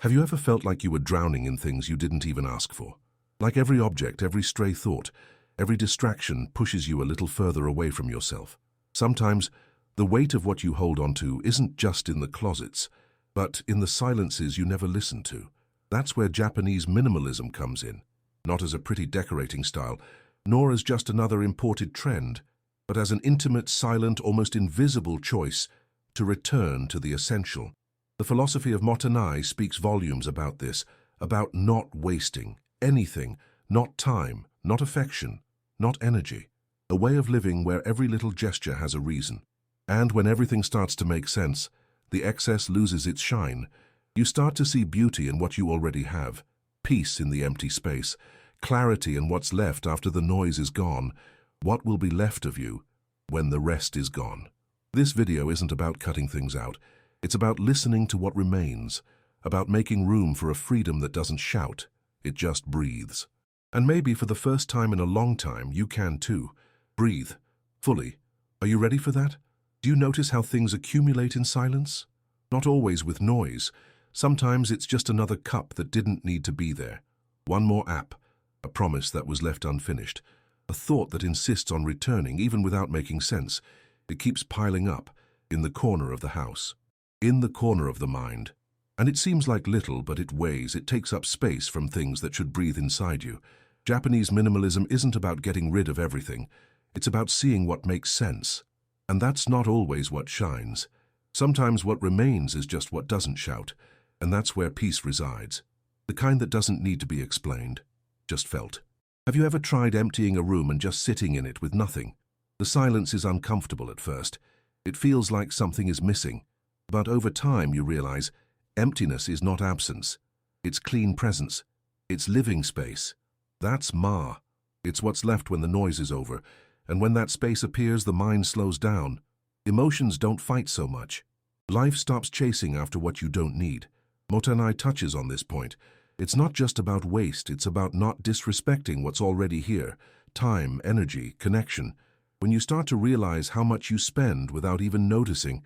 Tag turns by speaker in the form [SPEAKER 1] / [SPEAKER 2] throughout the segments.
[SPEAKER 1] Have you ever felt like you were drowning in things you didn't even ask for? Like every object, every stray thought, every distraction pushes you a little further away from yourself. Sometimes, the weight of what you hold onto isn't just in the closets, but in the silences you never listen to. That's where Japanese minimalism comes in, not as a pretty decorating style, nor as just another imported trend, but as an intimate, silent, almost invisible choice to return to the essential. The philosophy of mottainai speaks volumes about this, about not wasting anything, not time, not affection, not energy. A way of living where every little gesture has a reason. And when everything starts to make sense, the excess loses its shine. You start to see beauty in what you already have, peace in the empty space, clarity in what's left after the noise is gone, what will be left of you when the rest is gone. This video isn't about cutting things out. It's about listening to what remains, about making room for a freedom that doesn't shout, it just breathes. And maybe for the first time in a long time, you can too. Breathe, fully. Are you ready for that? Do you notice how things accumulate in silence? Not always with noise. Sometimes it's just another cup that didn't need to be there. One more app, a promise that was left unfinished, a thought that insists on returning even without making sense. It keeps piling up in the corner of the house, in the corner of the mind. And it seems like little, but it weighs, it takes up space from things that should breathe inside you. Japanese minimalism isn't about getting rid of everything. It's about seeing what makes sense. And that's not always what shines. Sometimes what remains is just what doesn't shout, and that's where peace resides. The kind that doesn't need to be explained, just felt. Have you ever tried emptying a room and just sitting in it with nothing? The silence is uncomfortable at first. It feels like something is missing. But over time you realize emptiness is not absence. It's clean presence. It's living space. That's ma. It's what's left when the noise is over. And when that space appears, the mind slows down. Emotions don't fight so much. Life stops chasing after what you don't need. Mottainai touches on this point. It's not just about waste, it's about not disrespecting what's already here. Time, energy, connection. When you start to realize how much you spend without even noticing,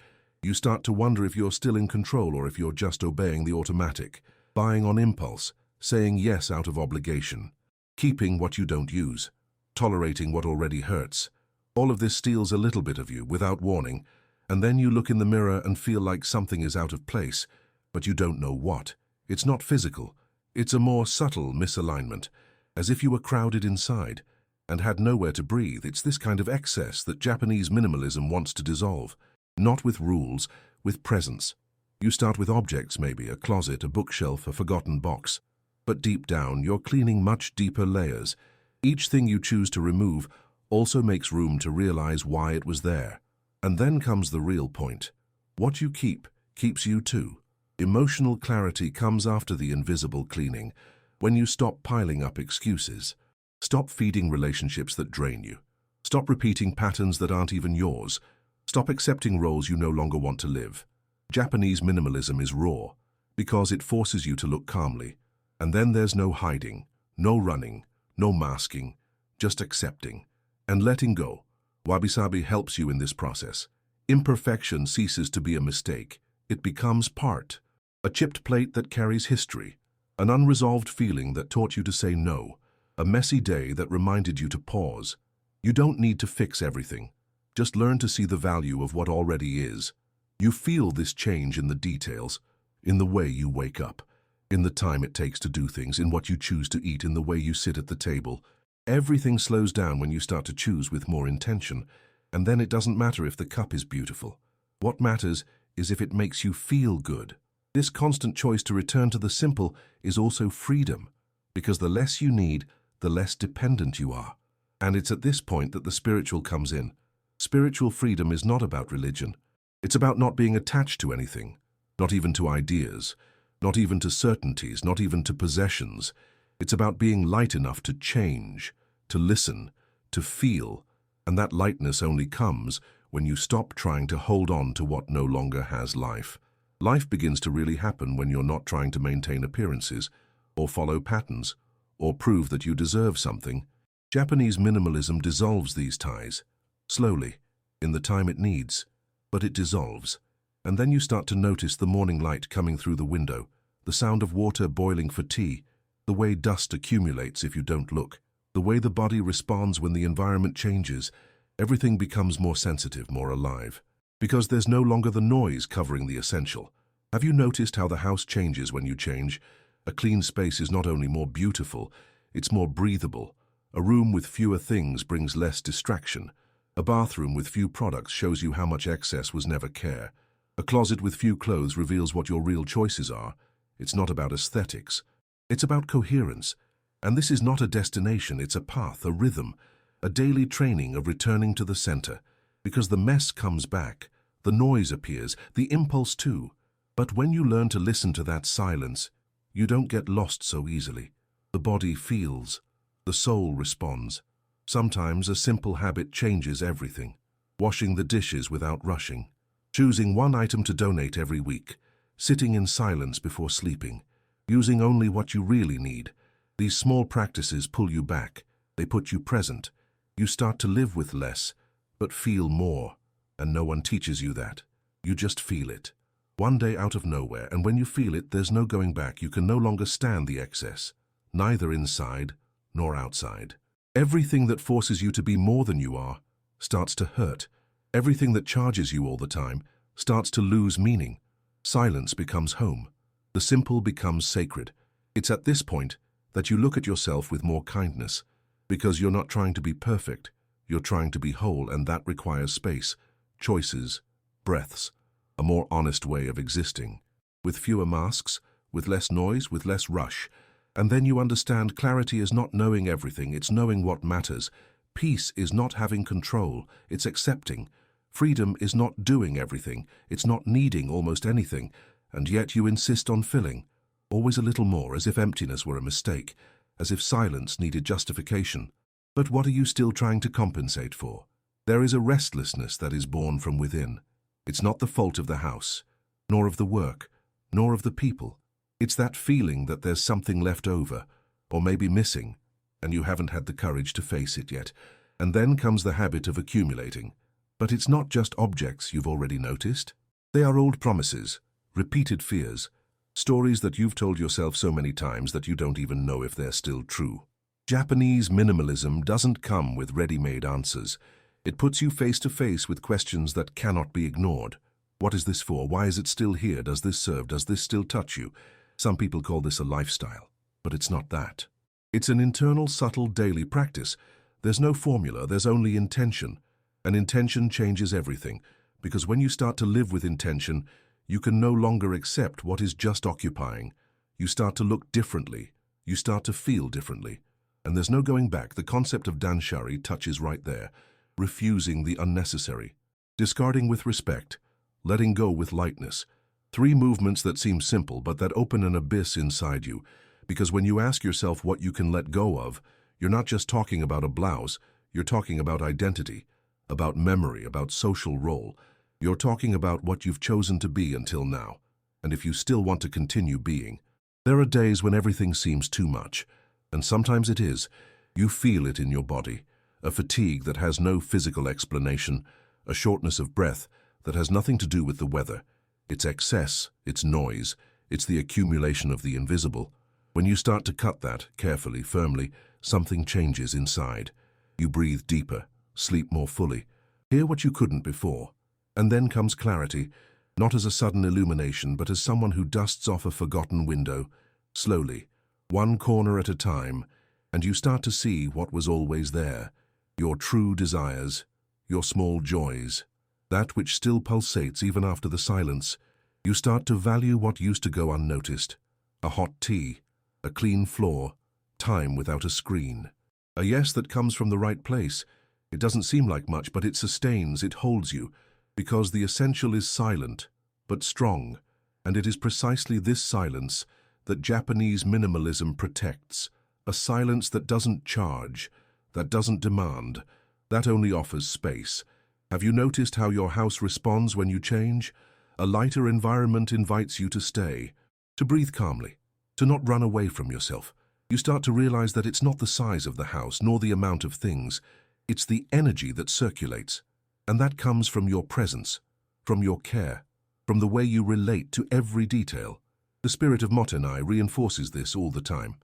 [SPEAKER 1] you start to wonder if you're still in control or if you're just obeying the automatic. Buying on impulse, saying yes out of obligation, keeping what you don't use, tolerating what already hurts. All of this steals a little bit of you without warning, and then you look in the mirror and feel like something is out of place, but you don't know what. It's not physical. It's a more subtle misalignment, as if you were crowded inside and had nowhere to breathe. It's this kind of excess that Japanese minimalism wants to dissolve. Not with rules, with presence. You start with objects maybe, a closet, a bookshelf, a forgotten box. But deep down, you're cleaning much deeper layers. Each thing you choose to remove also makes room to realize why it was there. And then comes the real point. What you keep keeps you too. Emotional clarity comes after the invisible cleaning, when you stop piling up excuses. Stop feeding relationships that drain you. Stop repeating patterns that aren't even yours. Stop accepting roles you no longer want to live. Japanese minimalism is raw, because it forces you to look calmly. And then there's no hiding, no running, no masking, just accepting and letting go. Wabi-sabi helps you in this process. Imperfection ceases to be a mistake. It becomes part. A chipped plate that carries history. An unresolved feeling that taught you to say no. A messy day that reminded you to pause. You don't need to fix everything. Just learn to see the value of what already is. You feel this change in the details, in the way you wake up, in the time it takes to do things, in what you choose to eat, in the way you sit at the table. Everything slows down when you start to choose with more intention, and then it doesn't matter if the cup is beautiful. What matters is if it makes you feel good. This constant choice to return to the simple is also freedom, because the less you need, the less dependent you are. And it's at this point that the spiritual comes in. Spiritual freedom is not about religion. It's about not being attached to anything, not even to ideas, not even to certainties, not even to possessions. It's about being light enough to change, to listen, to feel, and that lightness only comes when you stop trying to hold on to what no longer has life. Life begins to really happen when you're not trying to maintain appearances, or follow patterns, or prove that you deserve something. Japanese minimalism dissolves these ties, slowly, in the time it needs, but it dissolves. And then you start to notice the morning light coming through the window, the sound of water boiling for tea, the way dust accumulates if you don't look, the way the body responds when the environment changes. Everything becomes more sensitive, more alive, because there's no longer the noise covering the essential. Have you noticed how the house changes when you change? A clean space is not only more beautiful, it's more breathable. A room with fewer things brings less distraction. A bathroom with few products shows you how much excess was never care. A closet with few clothes reveals what your real choices are. It's not about aesthetics. It's about coherence. And this is not a destination, it's a path, a rhythm, a daily training of returning to the center. Because the mess comes back, the noise appears, the impulse too. But when you learn to listen to that silence, you don't get lost so easily. The body feels, the soul responds. Sometimes a simple habit changes everything. Washing the dishes without rushing. Choosing one item to donate every week. Sitting in silence before sleeping. Using only what you really need. These small practices pull you back. They put you present. You start to live with less, but feel more. And no one teaches you that. You just feel it. One day out of nowhere, and when you feel it, there's no going back. You can no longer stand the excess. Neither inside nor outside. Everything that forces you to be more than you are starts to hurt. Everything that charges you all the time starts to lose meaning. Silence becomes home. The simple becomes sacred. It's at this point that you look at yourself with more kindness, because you're not trying to be perfect, you're trying to be whole, and that requires space, choices, breaths, a more honest way of existing, with fewer masks, with less noise, with less rush. And then you understand clarity is not knowing everything, it's knowing what matters. Peace is not having control, it's accepting. Freedom is not doing everything, it's not needing almost anything, and yet you insist on filling. Always a little more, as if emptiness were a mistake, as if silence needed justification. But what are you still trying to compensate for? There is a restlessness that is born from within. It's not the fault of the house, nor of the work, nor of the people. It's that feeling that there's something left over, or maybe missing, and you haven't had the courage to face it yet. And then comes the habit of accumulating. But it's not just objects you've already noticed. They are old promises, repeated fears, stories that you've told yourself so many times that you don't even know if they're still true. Japanese minimalism doesn't come with ready-made answers. It puts you face to face with questions that cannot be ignored. What is this for? Why is it still here? Does this serve? Does this still touch you? Some people call this a lifestyle, but it's not that. It's an internal, subtle, daily practice. There's no formula, there's only intention. And intention changes everything, because when you start to live with intention, you can no longer accept what is just occupying. You start to look differently. You start to feel differently. And there's no going back. The concept of danshari touches right there. Refusing the unnecessary. Discarding with respect. Letting go with lightness. 3 movements that seem simple, but that open an abyss inside you. Because when you ask yourself what you can let go of, you're not just talking about a blouse. You're talking about identity, about memory, about social role. You're talking about what you've chosen to be until now, and if you still want to continue being. There are days when everything seems too much, and sometimes it is. You feel it in your body, a fatigue that has no physical explanation, a shortness of breath that has nothing to do with the weather. It's excess, it's noise, it's the accumulation of the invisible. When you start to cut that, carefully, firmly, something changes inside. You breathe deeper, sleep more fully, hear what you couldn't before. And then comes clarity, not as a sudden illumination, but as someone who dusts off a forgotten window, slowly, one corner at a time, and you start to see what was always there, your true desires, your small joys, that which still pulsates even after the silence. You start to value what used to go unnoticed, a hot tea, a clean floor, time without a screen. A yes that comes from the right place. It doesn't seem like much, but it sustains, it holds you, because the essential is silent, but strong, and it is precisely this silence that Japanese minimalism protects, a silence that doesn't charge, that doesn't demand, that only offers space. Have you noticed how your house responds when you change? A lighter environment invites you to stay, to breathe calmly, to not run away from yourself. You start to realize that it's not the size of the house, nor the amount of things. It's the energy that circulates. And that comes from your presence, from your care, from the way you relate to every detail. The spirit of mottainai reinforces this all the time.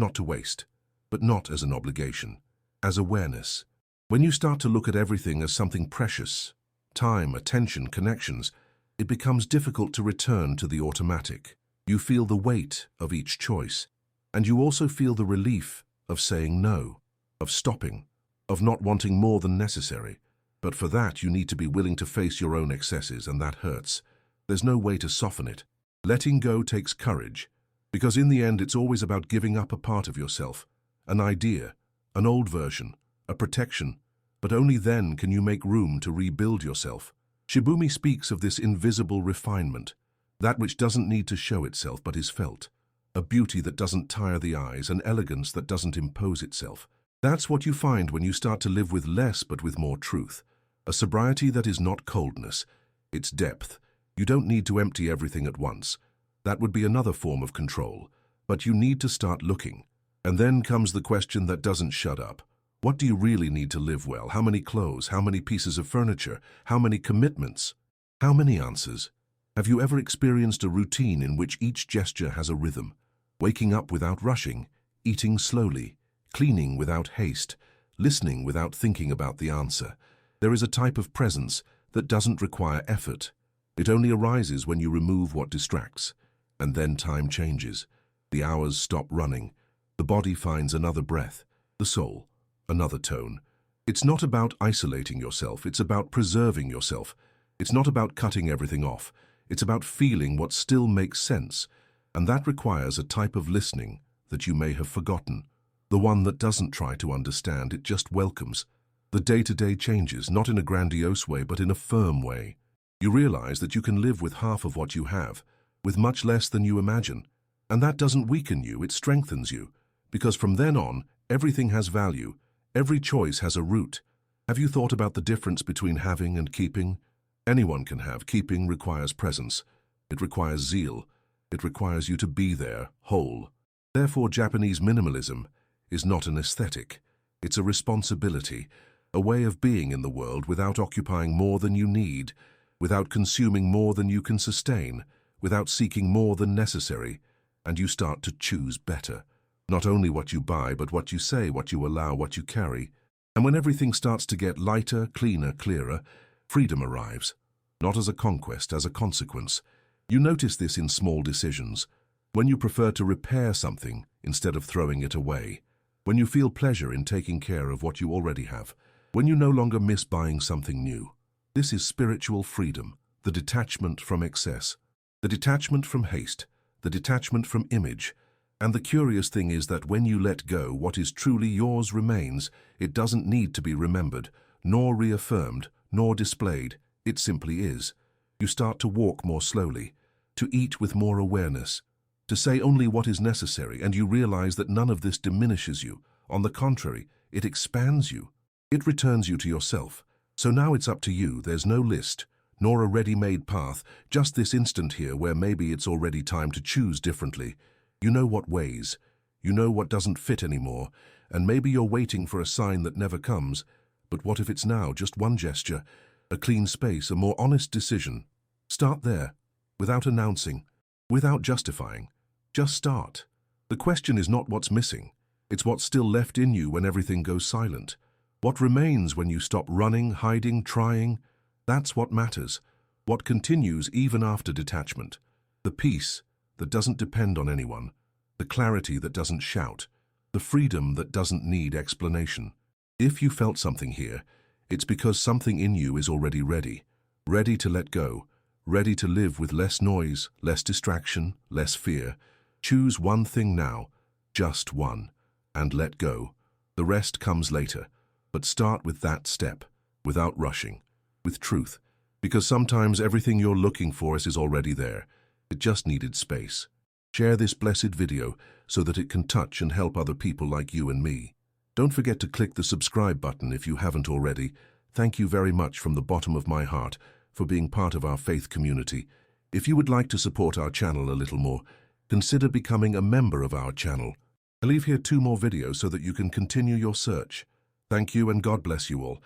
[SPEAKER 1] Not to waste, but not as an obligation, as awareness. When you start to look at everything as something precious, time, attention, connections, it becomes difficult to return to the automatic. You feel the weight of each choice, and you also feel the relief of saying no, of stopping, of not wanting more than necessary. But for that, you need to be willing to face your own excesses, and that hurts. There's no way to soften it. Letting go takes courage, because in the end, it's always about giving up a part of yourself, an idea, an old version, a protection, but only then can you make room to rebuild yourself. Shibumi speaks of this invisible refinement, that which doesn't need to show itself but is felt, a beauty that doesn't tire the eyes, an elegance that doesn't impose itself. That's what you find when you start to live with less but with more truth, a sobriety that is not coldness, it's depth. You don't need to empty everything at once. That would be another form of control, but you need to start looking. And then comes the question that doesn't shut up. What do you really need to live well? How many clothes? How many pieces of furniture? How many commitments? How many answers? Have you ever experienced a routine in which each gesture has a rhythm? Waking up without rushing, eating slowly, cleaning without haste, listening without thinking about the answer. There is a type of presence that doesn't require effort. It only arises when you remove what distracts. And then time changes. The hours stop running. The body finds another breath. The soul, another tone. It's not about isolating yourself. It's about preserving yourself. It's not about cutting everything off. It's about feeling what still makes sense. And that requires a type of listening that you may have forgotten. The one that doesn't try to understand, it just welcomes. The day-to-day changes, not in a grandiose way, but in a firm way. You realize that you can live with half of what you have, with much less than you imagine. And that doesn't weaken you, it strengthens you. Because from then on, everything has value. Every choice has a root. Have you thought about the difference between having and keeping? Anyone can have. Keeping requires presence. It requires zeal. It requires you to be there, whole. Therefore, Japanese minimalism is not an aesthetic. It's a responsibility, a way of being in the world without occupying more than you need, without consuming more than you can sustain, without seeking more than necessary, and you start to choose better. Not only what you buy, but what you say, what you allow, what you carry. And when everything starts to get lighter, cleaner, clearer, freedom arrives. Not as a conquest, as a consequence. You notice this in small decisions. When you prefer to repair something instead of throwing it away. When you feel pleasure in taking care of what you already have. When you no longer miss buying something new. This is spiritual freedom, the detachment from excess, the detachment from haste, the detachment from image. And the curious thing is that when you let go, what is truly yours remains. It doesn't need to be remembered, nor reaffirmed, nor displayed. It simply is. You start to walk more slowly, to eat with more awareness, to say only what is necessary, and you realize that none of this diminishes you. On the contrary, it expands you. It returns you to yourself. So now it's up to you. There's no list, nor a ready-made path, just this instant here where maybe it's already time to choose differently. You know what weighs, you know what doesn't fit anymore, and maybe you're waiting for a sign that never comes. But what if it's now, just one gesture, a clean space, a more honest decision? Start there, without announcing, without justifying. Just start. The question is not what's missing, it's what's still left in you when everything goes silent. What remains when you stop running, hiding, trying? That's what matters. What continues even after detachment. The peace that doesn't depend on anyone. The clarity that doesn't shout. The freedom that doesn't need explanation. If you felt something here, it's because something in you is already ready. Ready to let go. Ready to live with less noise, less distraction, less fear. Choose one thing now, just one, and let go. The rest comes later. But start with that step, without rushing, with truth, because sometimes everything you're looking for is already there. It just needed space. Share this blessed video so that it can touch and help other people like you and me. Don't forget to click the subscribe button if you haven't already. Thank you very much from the bottom of my heart for being part of our faith community. If you would like to support our channel a little more, consider becoming a member of our channel. I leave here 2 more videos so that you can continue your search. Thank you and God bless you all.